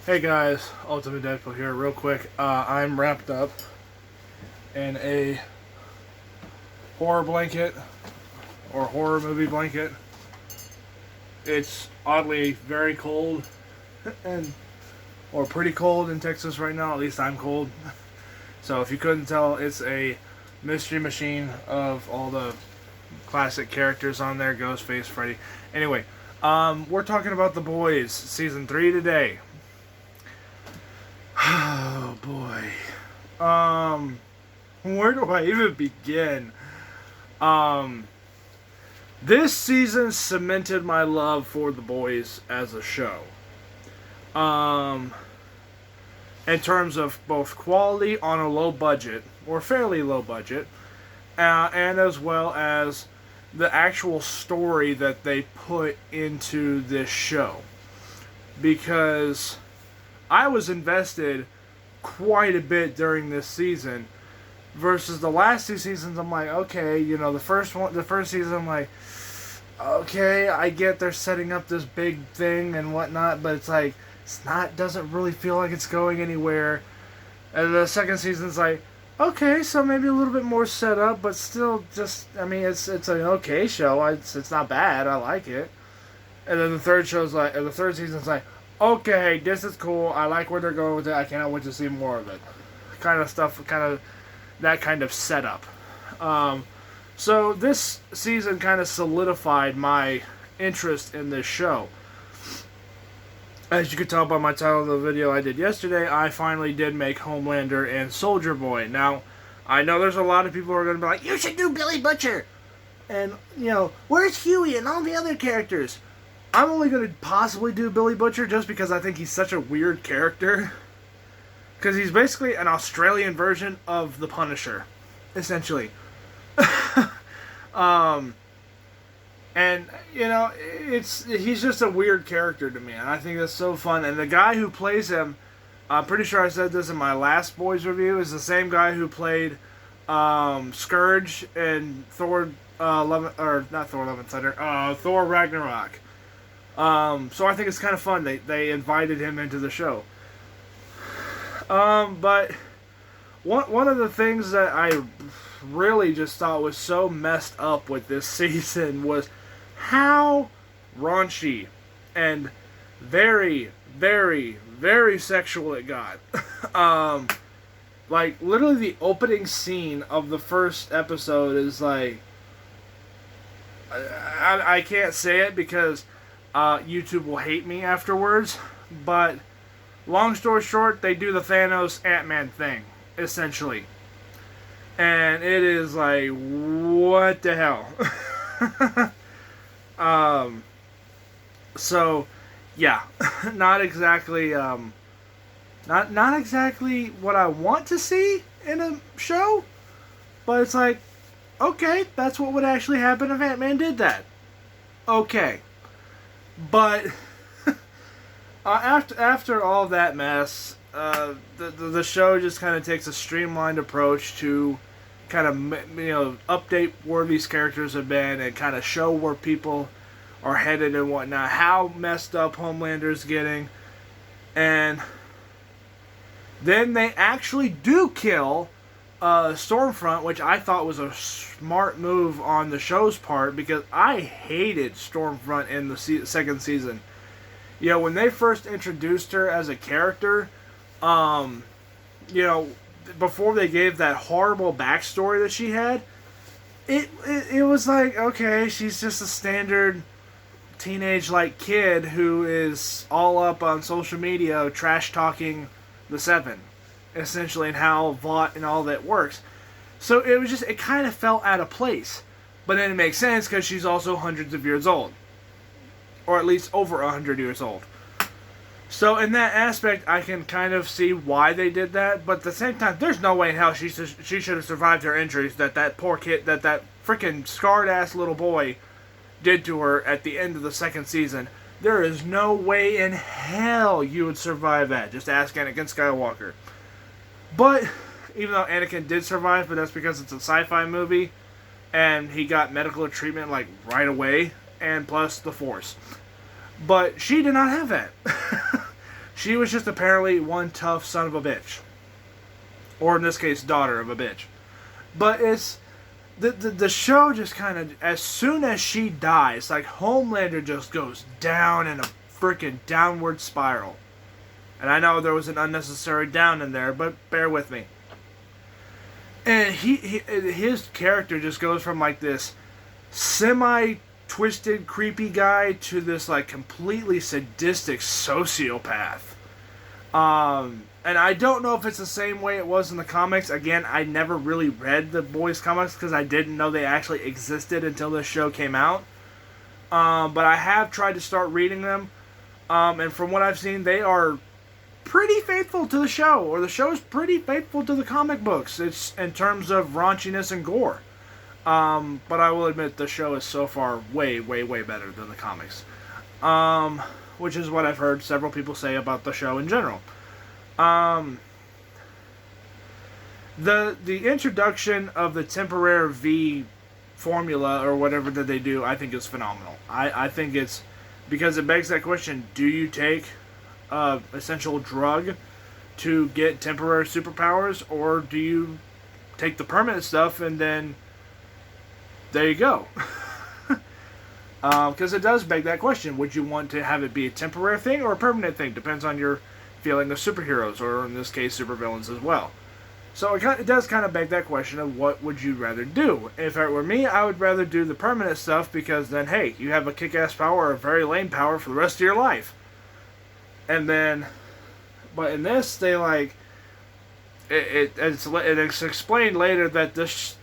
Hey guys, Ultimate Deadpool here. Real quick, I'm wrapped up in a horror blanket or horror movie blanket. It's oddly very cold and or pretty cold in Texas right now. At least I'm cold. So if you couldn't tell, it's a mystery machine of all the classic characters on there: Ghostface, Freddy. Anyway, we're talking about The Boys season 3 today. Oh boy. Where do I even begin? Um, this season cemented my love for The Boys as a show. Um, in terms of both quality on a low budget, or fairly low budget, and as well as the actual story that they put into this show. Because I was invested quite a bit during this season versus the last two seasons. I'm like, okay, the first season, I'm like, okay, I get they're setting up this big thing and whatnot, but it's like, doesn't really feel like it's going anywhere. And the second season's like, okay, so maybe a little bit more set up, but still just, I mean, it's an okay show. It's not bad. I like it. And then the third season's like, okay, this is cool. I like where they're going with it. I cannot wait to see more of it. Kind of stuff, that kind of setup. So this season kind of solidified my interest in this show. As you could tell by my title of the video I did yesterday, I finally did make Homelander and Soldier Boy. Now, I know there's a lot of people who are going to be like, you should do Billy Butcher! And, where's Huey and all the other characters? I'm only going to possibly do Billy Butcher just because I think he's such a weird character. Because he's basically an Australian version of the Punisher, essentially. And, he's just a weird character to me, and I think that's so fun. And the guy who plays him, I'm pretty sure I said this in my last Boys review, is the same guy who played Scourge in Thor, not Thor Love and Thunder, Thor Ragnarok. So I think it's kind of fun. They invited him into the show. But one of the things that I really just thought was so messed up with this season was how raunchy and very, very, very sexual it got. Like, literally the opening scene of the first episode is like, I can't say it because YouTube will hate me afterwards, but long story short, they do the Thanos Ant-Man thing, essentially. And it is like, what the hell? So, yeah, not exactly, not exactly what I want to see in a show, but it's like, okay, that's what would actually happen if Ant-Man did that. Okay. But after all that mess, the show just kind of takes a streamlined approach to kind of update where these characters have been and kind of show where people are headed and whatnot, how messed up Homelander's getting, and then they actually do kill Stormfront, which I thought was a smart move on the show's part because I hated Stormfront in the second season. When they first introduced her as a character, before they gave that horrible backstory that she had, it was like, okay, she's just a standard teenage-like kid who is all up on social media trash-talking the Seven, essentially, and how Vought and all that works. So it kind of fell out of place. But then it makes sense because she's also hundreds of years old. Or at least over 100 years old. So in that aspect, I can kind of see why they did that. But at the same time, there's no way in hell she should have survived her injuries that poor kid, that freaking scarred-ass little boy did to her at the end of the second season. There is no way in hell you would survive that. Just ask Anakin Skywalker. But, even though Anakin did survive, but that's because it's a sci-fi movie, and he got medical treatment, like, right away, and plus the Force. But she did not have that. She was just apparently one tough son of a bitch. Or in this case, daughter of a bitch. But it's... The show just kind of... As soon as she dies, like, Homelander just goes down in a freaking downward spiral. And I know there was an unnecessary down in there, but bear with me. And his character just goes from, like, this semi-twisted, creepy guy to this, like, completely sadistic sociopath. And I don't know if it's the same way it was in the comics. Again, I never really read the Boys comics because I didn't know they actually existed until this show came out. But I have tried to start reading them. And from what I've seen, they are pretty faithful to the show. Or the show's pretty faithful to the comic books. It's in terms of raunchiness and gore. But I will admit the show is so far way, way, way better than the comics. Which is what I've heard several people say about the show in general. The introduction of the temporary V formula or whatever that they do, I think is phenomenal. I think it's because it begs that question: do you take a essential drug to get temporary superpowers, or do you take the permanent stuff and then there you go? Because it does beg that question: would you want to have it be a temporary thing or a permanent thing? Depends on your feeling of superheroes, or in this case, supervillains as well. So it does kind of beg that question of what would you rather do? If it were me, I would rather do the permanent stuff because then, hey, you have a kick-ass power or a very lame power for the rest of your life. And then, but in this, they like, it's explained later that this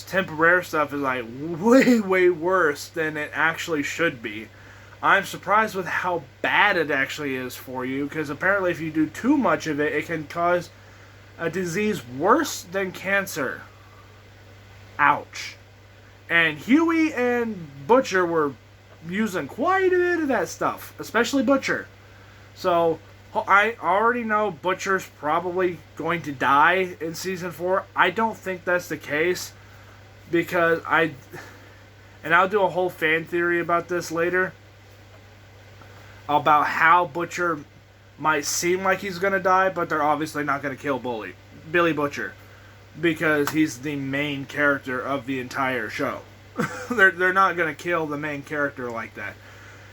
temporary stuff is like way, way worse than it actually should be. I'm surprised with how bad it actually is for you, because apparently if you do too much of it, it can cause a disease worse than cancer. Ouch. And Huey and Butcher were using quite a bit of that stuff, especially Butcher. So, I already know Butcher's probably going to die in Season 4. I don't think that's the case, because and I'll do a whole fan theory about this later, about how Butcher might seem like he's going to die, but they're obviously not going to kill Billy Butcher, because he's the main character of the entire show. They're not going to kill the main character like that.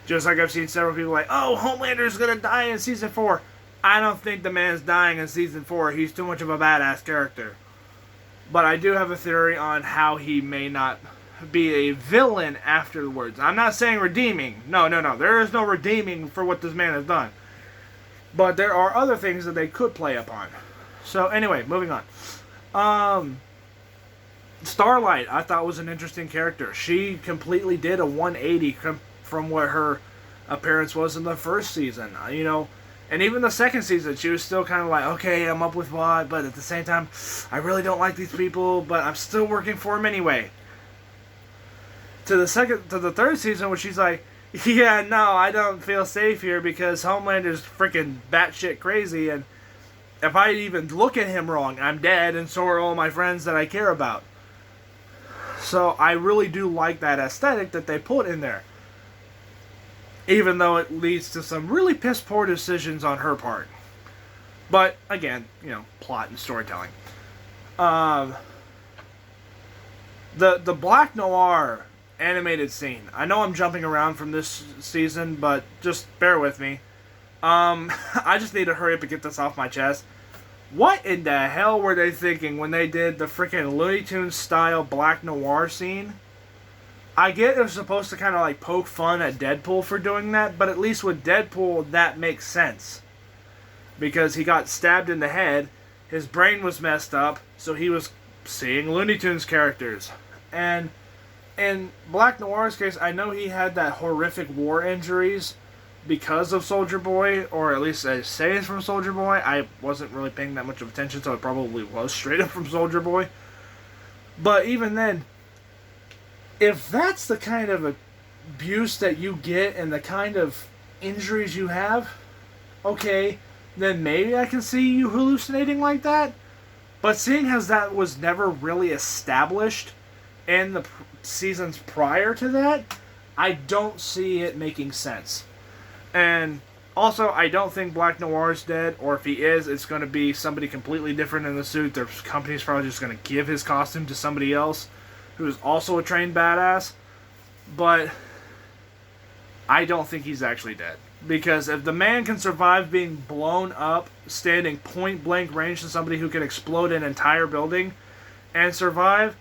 Just like I've seen several people like, oh, Homelander's going to die in Season 4. I don't think the man's dying in Season 4. He's too much of a badass character. But I do have a theory on how he may not be a villain afterwards. I'm not saying redeeming. No. There is no redeeming for what this man has done. But there are other things that they could play upon. So anyway, moving on. Starlight, I thought was an interesting character. She completely did a 180 from what her appearance was in the first season. You know, and even the second season, she was still kind of like, okay, I'm up with what, but at the same time, I really don't like these people, but I'm still working for them anyway. To the third season, where she's like, yeah, no, I don't feel safe here because Homelander's freaking batshit crazy, and if I even look at him wrong, I'm dead, and so are all my friends that I care about. So I really do like that aesthetic that they put in there, even though it leads to some really piss poor decisions on her part. But again, you know, plot and storytelling. The Black Noir animated scene. I know I'm jumping around from this season, but just bear with me. I just need to hurry up and get this off my chest. What in the hell were they thinking when they did the freaking Looney Tunes style Black Noir scene? I get it was supposed to kind of like poke fun at Deadpool for doing that, but at least with Deadpool that makes sense. Because he got stabbed in the head, his brain was messed up, so he was seeing Looney Tunes characters. And in Black Noir's case, I know he had that horrific war injuries because of Soldier Boy, or at least I say it's from Soldier Boy. I wasn't really paying that much of attention, so it probably was straight up from Soldier Boy. But even then, if that's the kind of abuse that you get and the kind of injuries you have, okay, then maybe I can see you hallucinating like that. But seeing as that was never really established in the seasons prior to that, I don't see it making sense. And Also, I don't think Black Noir is dead, or if he is, it's going to be somebody completely different in the suit. The company's probably just going to give his costume to somebody else who is also a trained badass. But I don't think he's actually dead. Because if the man can survive being blown up, standing point blank range to somebody who can explode an entire building and survive,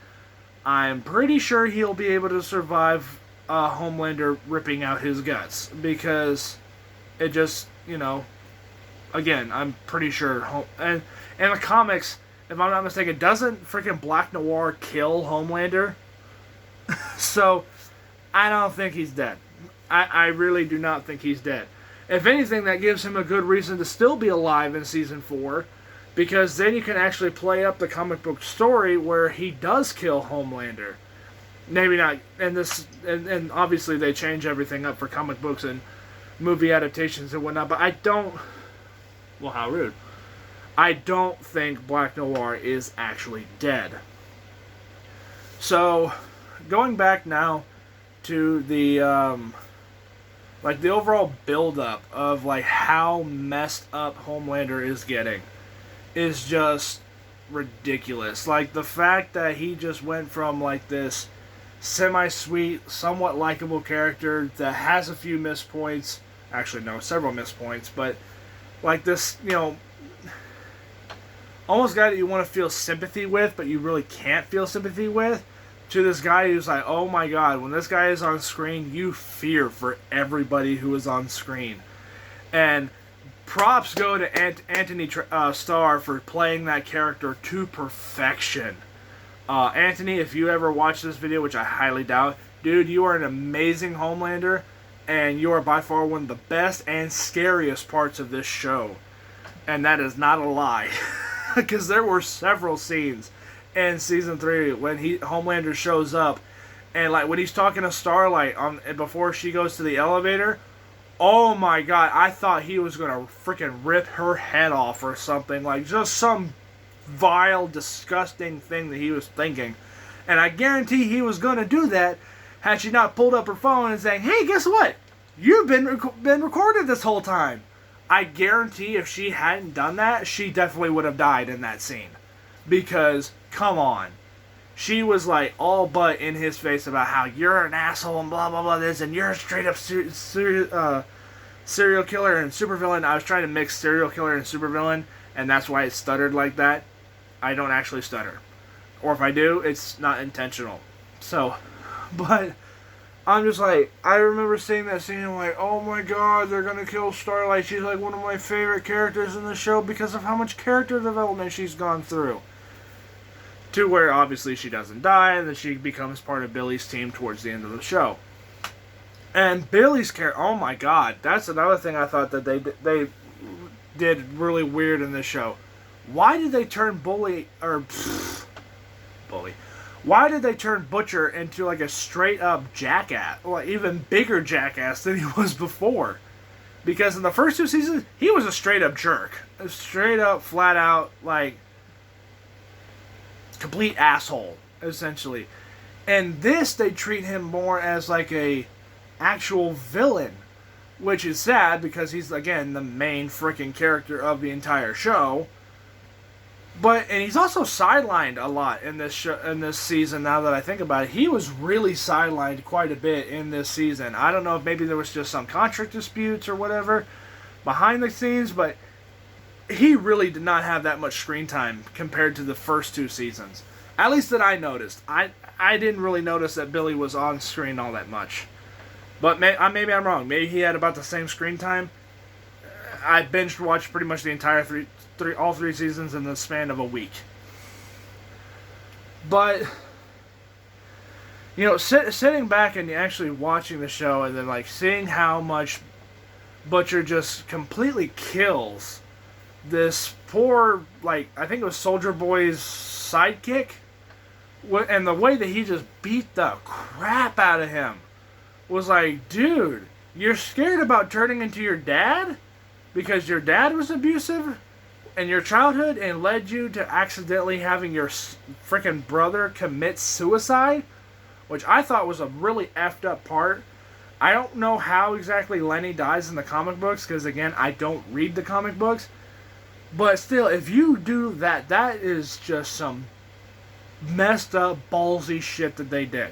I'm pretty sure he'll be able to survive Homelander ripping out his guts. Because it just, again, I'm pretty sure. And in the comics, if I'm not mistaken, doesn't freaking Black Noir kill Homelander? So, I don't think he's dead. I really do not think he's dead. If anything, that gives him a good reason to still be alive in Season 4, because then you can actually play up the comic book story where he does kill Homelander. Maybe not, and obviously they change everything up for comic books and movie adaptations and whatnot, but I don't, well, how rude. I don't think Black Noir is actually dead. So, going back now to the the overall build-up of how messed up Homelander is getting is just ridiculous. The fact that he just went from this semi-sweet, somewhat likable character that has a few missed points, actually no, several missed points, but this, almost guy that you want to feel sympathy with, but you really can't feel sympathy with, to this guy who's oh my god, when this guy is on screen, you fear for everybody who is on screen. And props go to Anthony Starr for playing that character to perfection. Anthony, if you ever watch this video, which I highly doubt, dude, you are an amazing Homelander, and you are by far one of the best and scariest parts of this show. And that is not a lie. Because there were several scenes in Season 3 when Homelander shows up, and when he's talking to Starlight before she goes to the elevator, oh my god, I thought he was going to freaking rip her head off or something. Just some vile, disgusting thing that he was thinking. And I guarantee he was going to do that had she not pulled up her phone and saying, hey, guess what? You've been recorded this whole time. I guarantee if she hadn't done that, she definitely would have died in that scene. Because, come on. She was all but in his face about how you're an asshole and blah blah blah this, and you're a straight up serial killer and supervillain. I was trying to mix serial killer and supervillain, and that's why it stuttered like that. I don't actually stutter. Or if I do, it's not intentional. So, but I'm just I remember seeing that scene and oh my god, they're gonna kill Starlight. She's one of my favorite characters in the show because of how much character development she's gone through. To where obviously she doesn't die, and then she becomes part of Billy's team towards the end of the show. And Billy's character, oh my god, that's another thing I thought that they did really weird in this show. Why did they turn Bully? Why did they turn Butcher into a straight up jackass, even bigger jackass than he was before? Because in the first 2 seasons, he was a straight up jerk, a straight up, flat out complete asshole, essentially. And this, they treat him more as a actual villain, which is sad because he's, again, the main freaking character of the entire show. And he's also sidelined a lot in this season, now that I think about it. He was really sidelined quite a bit in this season. I don't know if maybe there was just some contract disputes or whatever behind the scenes, but he really did not have that much screen time compared to the first 2 seasons. At least that I noticed. I didn't really notice that Billy was on screen all that much. But maybe I'm wrong. Maybe he had about the same screen time. I binge watched pretty much the entire all 3 seasons in the span of a week. But, sitting back and actually watching the show and then seeing how much Butcher just completely kills this poor, I think it was Soldier Boy's sidekick, and the way that he just beat the crap out of him was dude, you're scared about turning into your dad? Because your dad was abusive in your childhood and led you to accidentally having your freaking brother commit suicide? Which I thought was a really effed up part I don't know how exactly Lenny dies in the comic books, because again, I don't read the comic books. But still, if you do that, that is just some messed up, ballsy shit that they did.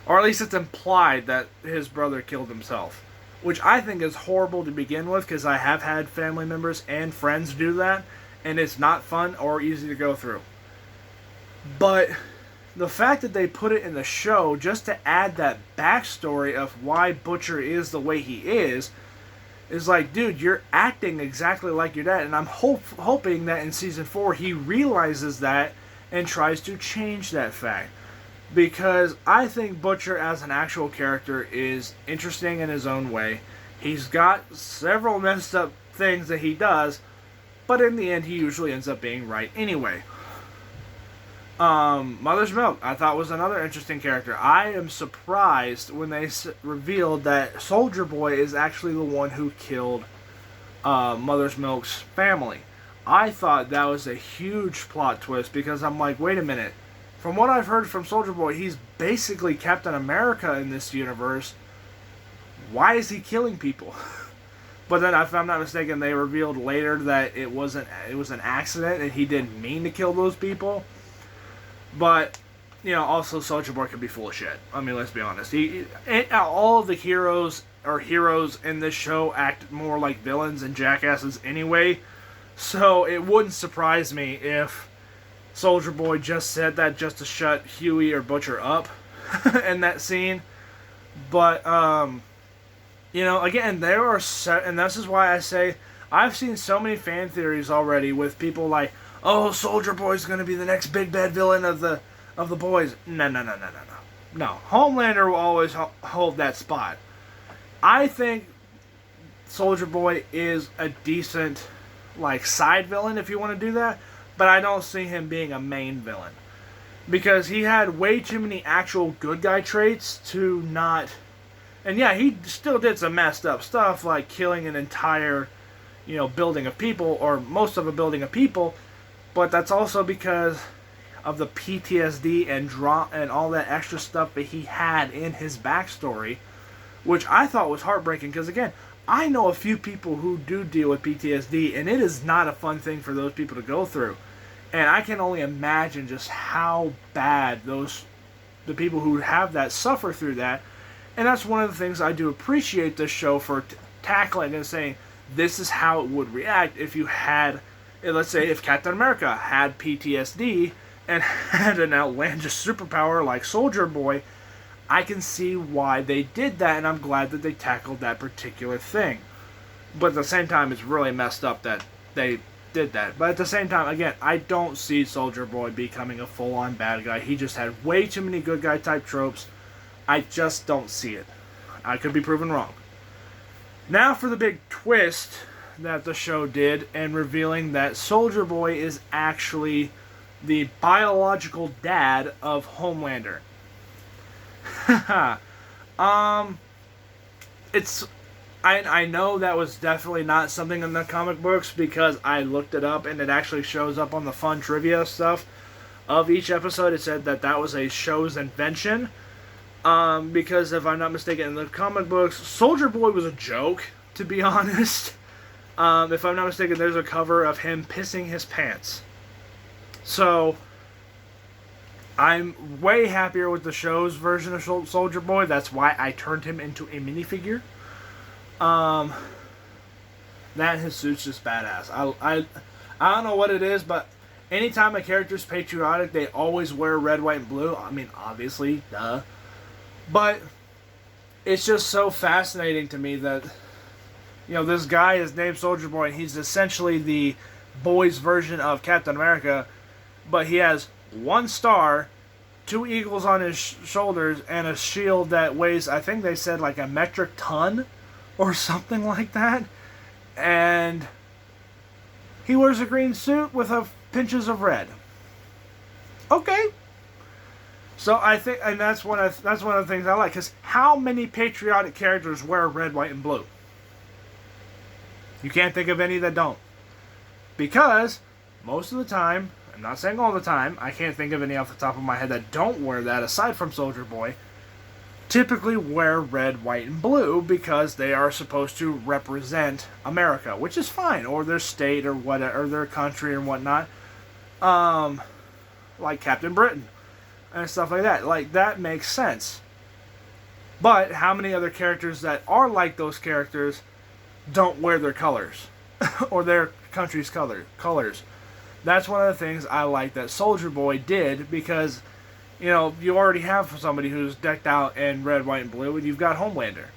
Or at least it's implied that his brother killed himself. Which I think is horrible to begin with, because I have had family members and friends do that, and it's not fun or easy to go through. But the fact that they put it in the show just to add that backstory of why Butcher is the way he is like, dude, you're acting exactly like your dad. And I'm hoping that in season 4 he realizes that and tries to change that fact. Because I think Butcher as an actual character is interesting in his own way. He's got several messed up things that he does, but in the end he usually ends up being right anyway. Mother's Milk, I thought, was another interesting character. I am surprised when they revealed that Soldier Boy is actually the one who killed Mother's Milk's family. I thought that was a huge plot twist, because I'm like, wait a minute. From what I've heard from Soldier Boy, he's basically Captain America in this universe. Why is he killing people? But then, if I'm not mistaken, they revealed later that it was an accident and he didn't mean to kill those people. But, you know, also Soldier Boy could be full of shit. I mean, let's be honest. All of the heroes in this show act more like villains and jackasses anyway. So it wouldn't surprise me if Soldier Boy just said that just to shut Huey or Butcher up in that scene. But, you know, again, there are and this is why I say I've seen so many fan theories already with people like, oh, Soldier Boy's going to be the next big bad villain of the boys. No. No, Homelander will always hold that spot. I think Soldier Boy is a decent, like, side villain if you want to do that, but I don't see him being a main villain. Because he had way too many actual good guy traits to not... And yeah, he still did some messed up stuff, like killing an entire, you know, building of people, or most of a building of people, but that's also because of the PTSD and all that extra stuff that he had in his backstory, which I thought was heartbreaking, because again, I know a few people who do deal with PTSD, and it is not a fun thing for those people to go through. And I can only imagine just how bad the people who have that suffer through that. And that's one of the things I do appreciate this show for tackling and saying, this is how it would react if you had... Let's say if Captain America had PTSD and had an outlandish superpower like Soldier Boy, I can see why they did that, and I'm glad that they tackled that particular thing. But at the same time, it's really messed up that they did that. But at the same time, again, I don't see Soldier Boy becoming a full-on bad guy. He just had way too many good guy type tropes. I just don't see it. I could be proven wrong. Now for the big twist that the show did, and revealing that Soldier Boy is actually the biological dad of Homelander. I know that was definitely not something in the comic books, because I looked it up and it actually shows up on the fun trivia stuff of each episode. It said that was a show's invention. Because if I'm not mistaken, in the comic books, Soldier Boy was a joke, to be honest. If I'm not mistaken, there's a cover of him pissing his pants. So, I'm way happier with the show's version of Soldier Boy. That's why I turned him into a minifigure. That and his suit's just badass. I don't know what it is, but anytime a character's patriotic, they always wear red, white, and blue. I mean, obviously, duh. But it's just so fascinating to me that, you know, this guy is named Soldier Boy, and he's essentially the boys' version of Captain America, but he has one star, 2 eagles on his shoulders, and a shield that weighs, I think they said, like a metric ton or something like that. And he wears a green suit with pinches of red. Okay. So I think, and that's one of the things I like, because how many patriotic characters wear red, white, and blue? You can't think of any that don't. Because most of the time, I'm not saying all the time, I can't think of any off the top of my head that don't wear that aside from Soldier Boy. typically wear red, white, and blue because they are supposed to represent America, which is fine, or their state, or whatever, or their country, and whatnot. Like Captain Britain and stuff like that. Like, that makes sense. But how many other characters that are like those characters don't wear their colors or their country's colors? That's one of the things I like that Soldier Boy did, because you already have somebody who's decked out in red, white, and blue, and you've got Homelander.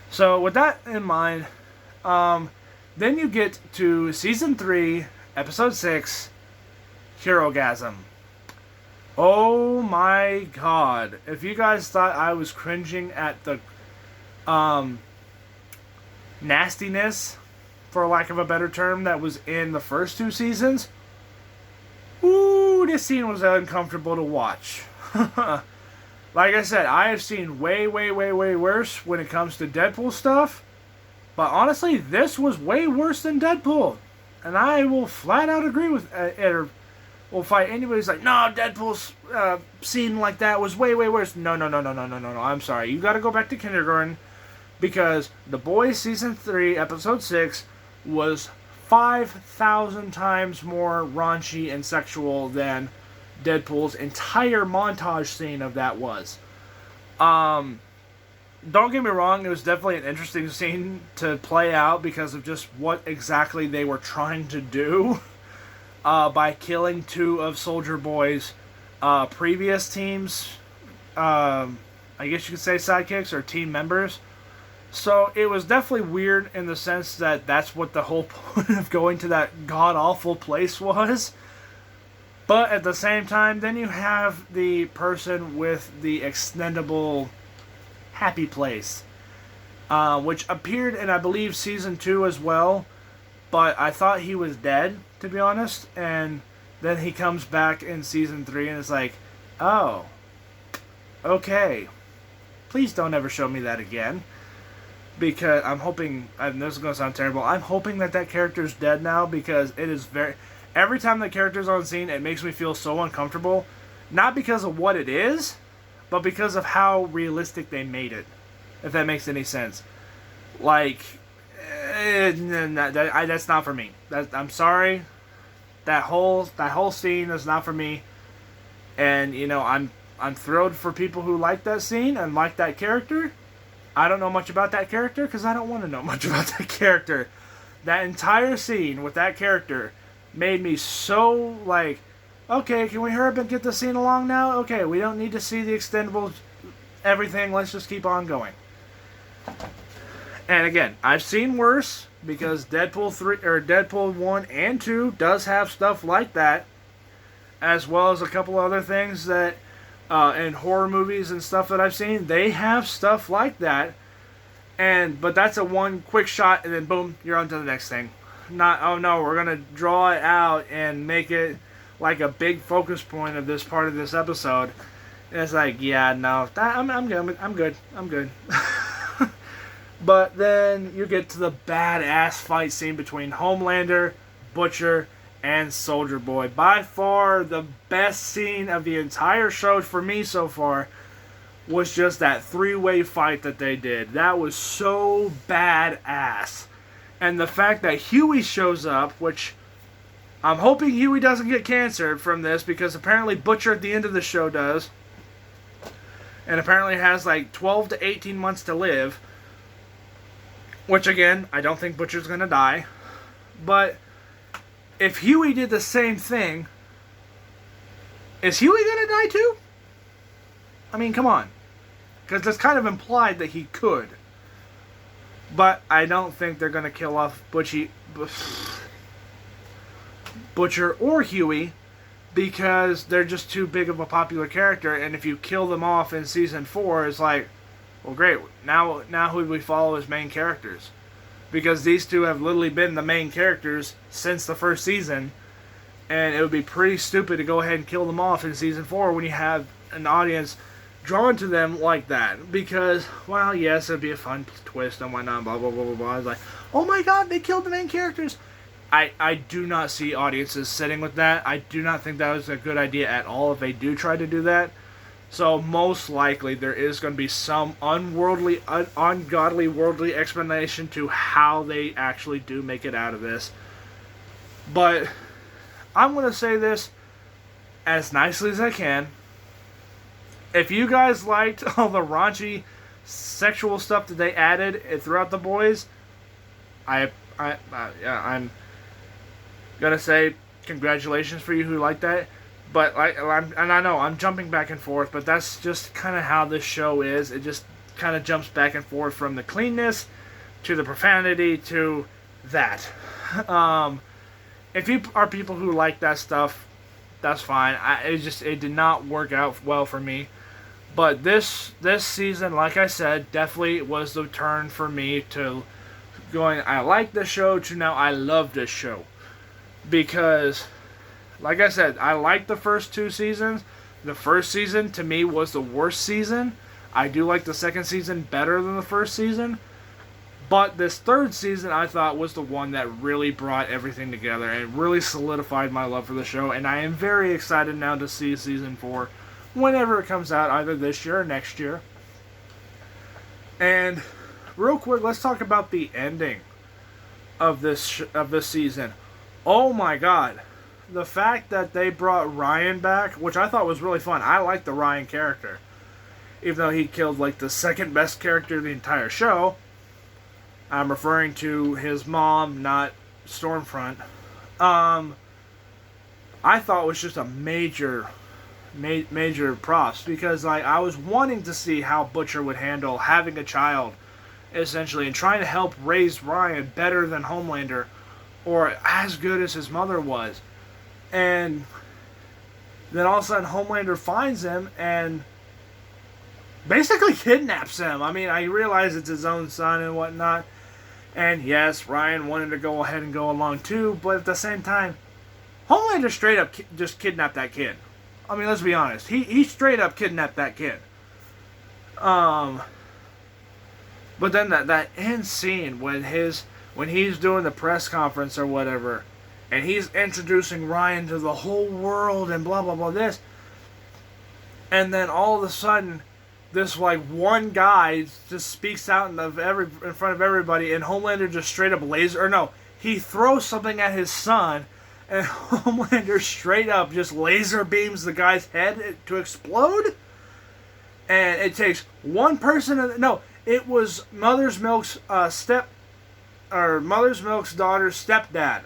So with that in mind, then you get to Season 3, Episode 6, Herogasm. Oh my god. If you guys thought I was cringing at the nastiness, for lack of a better term, that was in the first 2 seasons, ooh, this scene was uncomfortable to watch. Like I said, I have seen way, way, way, way worse when it comes to Deadpool stuff. But honestly, this was way worse than Deadpool. And I will flat out agree with it, or will fight anybody who's like, no, Deadpool's scene like that was way, way worse. No. I'm sorry. You gotta go back to kindergarten, because The Boys Season 3, Episode 6 was 5,000 times more raunchy and sexual than Deadpool's entire montage scene of that was. Don't get me wrong, it was definitely an interesting scene to play out because of just what exactly they were trying to do by killing 2 of Soldier Boy's previous teams, I guess you could say sidekicks or team members. So it was definitely weird in the sense that that's what the whole point of going to that god-awful place was. But at the same time, then you have the person with the extendable happy place, which appeared in, I believe, Season 2 as well. But I thought he was dead, to be honest. And then he comes back in Season 3 and it's like, oh, okay. Please don't ever show me that again. Because I'm hoping, and this is going to sound terrible, I'm hoping that character's dead now, because it is very... Every time the character's on scene, it makes me feel so uncomfortable. Not because of what it is, but because of how realistic they made it. If that makes any sense. Like, that's not for me. I'm sorry. That whole scene is not for me. And, I'm thrilled for people who like that scene and like that character. I don't know much about that character because I don't want to know much about that character. That entire scene with that character made me so like, okay, can we hurry up and get the scene along now? Okay, we don't need to see the extendable everything. Let's just keep on going. And again, I've seen worse, because Deadpool 3 or Deadpool 1 and 2 does have stuff like that, as well as a couple other things that in horror movies and stuff that I've seen, they have stuff like that. But that's a one quick shot and then boom, you're on to the next thing. Not, oh no, we're gonna draw it out and make it like a big focus point of this part of this episode. And it's like, yeah, no, I'm good. But then you get to the badass fight scene between Homelander, Butcher, and Soldier Boy. By far the best scene of the entire show for me so far was just that 3-way fight that they did. That was so badass. And the fact that Huey shows up, which I'm hoping Huey doesn't get cancer from this, because apparently Butcher at the end of the show does. And apparently has like 12 to 18 months to live. Which again, I don't think Butcher's gonna die. But if Huey did the same thing, is Huey gonna die too? I mean, come on. Because it's kind of implied that he could. But I don't think they're gonna kill off Butcher or Huey, because they're just too big of a popular character, and if you kill them off in Season 4, it's like, well great, now who do we follow as main characters? Because these two have literally been the main characters since the first season, and it would be pretty stupid to go ahead and kill them off in Season 4 when you have an audience drawn to them like that. Because, well, yes, it'd be a fun twist and whatnot, blah, blah, blah, blah, blah. It's like, oh my god, they killed the main characters. I do not see audiences sitting with that. I do not think that was a good idea at all if they do try to do that. So most likely there is going to be some ungodly, worldly explanation to how they actually do make it out of this. But I'm going to say this as nicely as I can. If you guys liked all the raunchy sexual stuff that they added throughout The Boys, I'm gonna say congratulations for you who like that. But I know I'm jumping back and forth, but that's just kind of how this show is. It just kind of jumps back and forth from the cleanness to the profanity to that. If you are people who like that stuff, that's fine. It did not work out well for me. But this season, like I said, definitely was the turn for me to going, I like this show, to now I love this show. Because, like I said, I liked the first 2 seasons. The first season, to me, was the worst season. I do like the second season better than the first season. But this third season, I thought, was the one that really brought everything together and really solidified my love for the show. And I am very excited now to see season 4 whenever it comes out, either this year or next year. And real quick, let's talk about the ending of this season. Oh my god. The fact that they brought Ryan back, which I thought was really fun. I like the Ryan character. Even though he killed like the second best character of the entire show. I'm referring to his mom, not Stormfront. I thought it was just a major props, because like I was wanting to see how Butcher would handle having a child, essentially, and trying to help raise Ryan better than Homelander, or as good as his mother was. And then all of a sudden Homelander finds him and basically kidnaps him. I mean, I realize it's his own son and whatnot, and yes, Ryan wanted to go ahead and go along too, but at the same time, Homelander straight up just kidnapped that kid. I mean, let's be honest. He straight up kidnapped that kid. But then that end scene when he's doing the press conference or whatever, and he's introducing Ryan to the whole world and blah blah blah this, and then all of a sudden, this like one guy just speaks out in front of everybody, and Homelander just straight up he throws something at his son. And Homelander straight up just laser beams the guy's head to explode. And it takes one person. It was Mother's Milk's Mother's Milk's daughter's stepdad.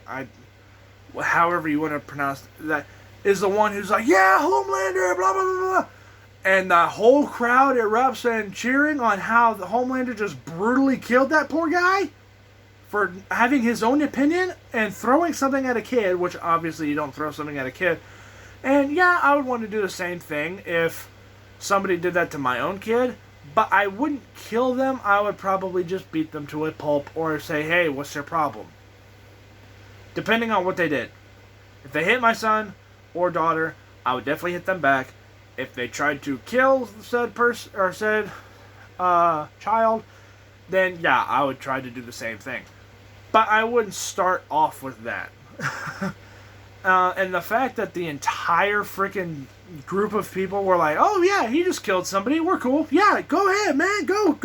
However you want to pronounce that, is the one who's like, yeah, Homelander, blah blah blah blah. And the whole crowd erupts and cheering on how the Homelander just brutally killed that poor guy for having his own opinion and throwing something at a kid, which obviously you don't throw something at a kid. And yeah, I would want to do the same thing if somebody did that to my own kid, but I wouldn't kill them. I would probably just beat them to a pulp or say, hey, what's their problem? Depending on what they did. If they hit my son or daughter, I would definitely hit them back. If they tried to kill said person or said child, then yeah, I would try to do the same thing. But I wouldn't start off with that. And the fact that the entire freaking group of people were like, oh yeah, he just killed somebody, we're cool. Yeah, go ahead, man, go.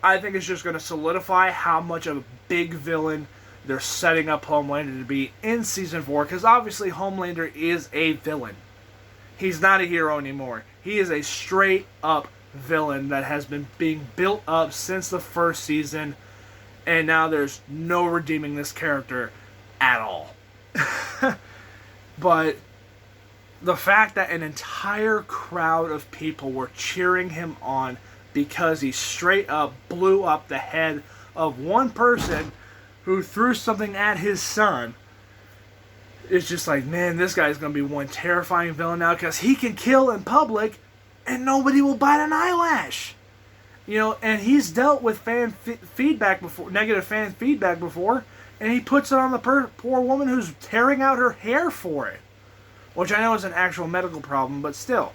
I think it's just going to solidify how much of a big villain they're setting up Homelander to be in Season 4. Because obviously Homelander is a villain. He's not a hero anymore. He is a straight up villain that has been being built up since the first season. And now there's no redeeming this character at all. But the fact that an entire crowd of people were cheering him on because he straight up blew up the head of one person who threw something at his son, it's just like, man, this guy's going to be one terrifying villain now, because he can kill in public and nobody will bite an eyelash. You know, and he's dealt with feedback before, negative fan feedback before, and he puts it on the poor woman who's tearing out her hair for it. Which I know is an actual medical problem, but still.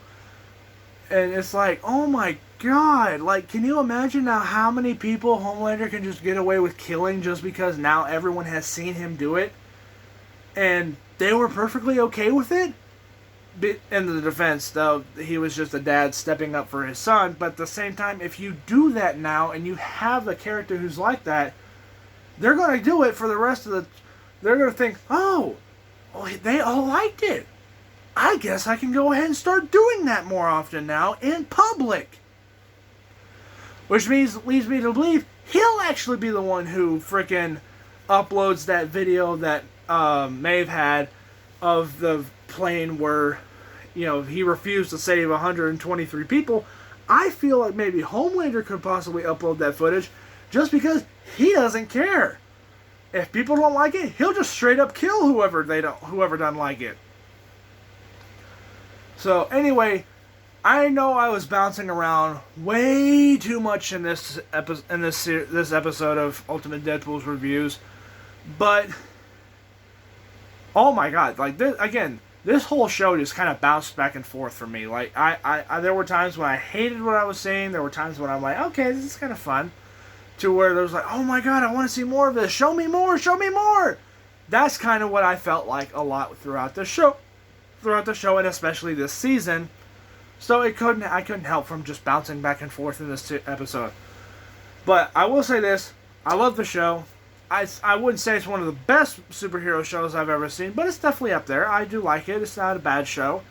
And it's like, oh my god, like, can you imagine now how many people Homelander can just get away with killing just because now everyone has seen him do it? And they were perfectly okay with it? in the defense, though, he was just a dad stepping up for his son. But at the same time, if you do that now and you have a character who's like that, they're going to do it for the rest of the... They're going to think, oh, well, they all liked it. I guess I can go ahead and start doing that more often now in public. Which leads me to believe he'll actually be the one who frickin' uploads that video that Maeve had of the plane where, he refused to save 123 people. I feel like maybe Homelander could possibly upload that footage just because he doesn't care. If people don't like it, he'll just straight up kill whoever doesn't like it. So anyway, I know I was bouncing around way too much in this episode of Ultimate Deadpool's reviews, but oh my god, like this whole show just kind of bounced back and forth for me. Like I there were times when I hated what I was seeing. There were times when I'm like, okay, this is kind of fun. To where there was like, oh my god, I want to see more of this. Show me more. Show me more. That's kind of what I felt like a lot throughout the show, and especially this season. So I couldn't help from just bouncing back and forth in this episode. But I will say this: I love the show. I wouldn't say it's one of the best superhero shows I've ever seen, but it's definitely up there. I do like it. It's not a bad show.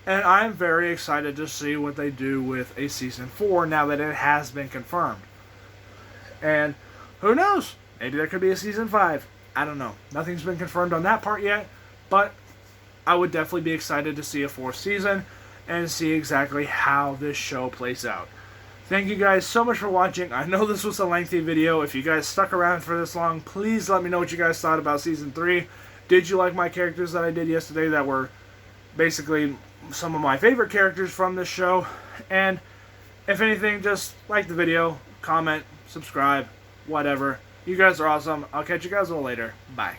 And I'm very excited to see what they do with a Season 4 now that it has been confirmed. And who knows? Maybe there could be a Season 5. I don't know. Nothing's been confirmed on that part yet. But I would definitely be excited to see a 4th season and see exactly how this show plays out. Thank you guys so much for watching. I know this was a lengthy video. If you guys stuck around for this long, please let me know what you guys thought about Season 3. Did you like my characters that I did yesterday that were basically some of my favorite characters from this show? And if anything, just like the video, comment, subscribe, whatever. You guys are awesome. I'll catch you guys all later. Bye.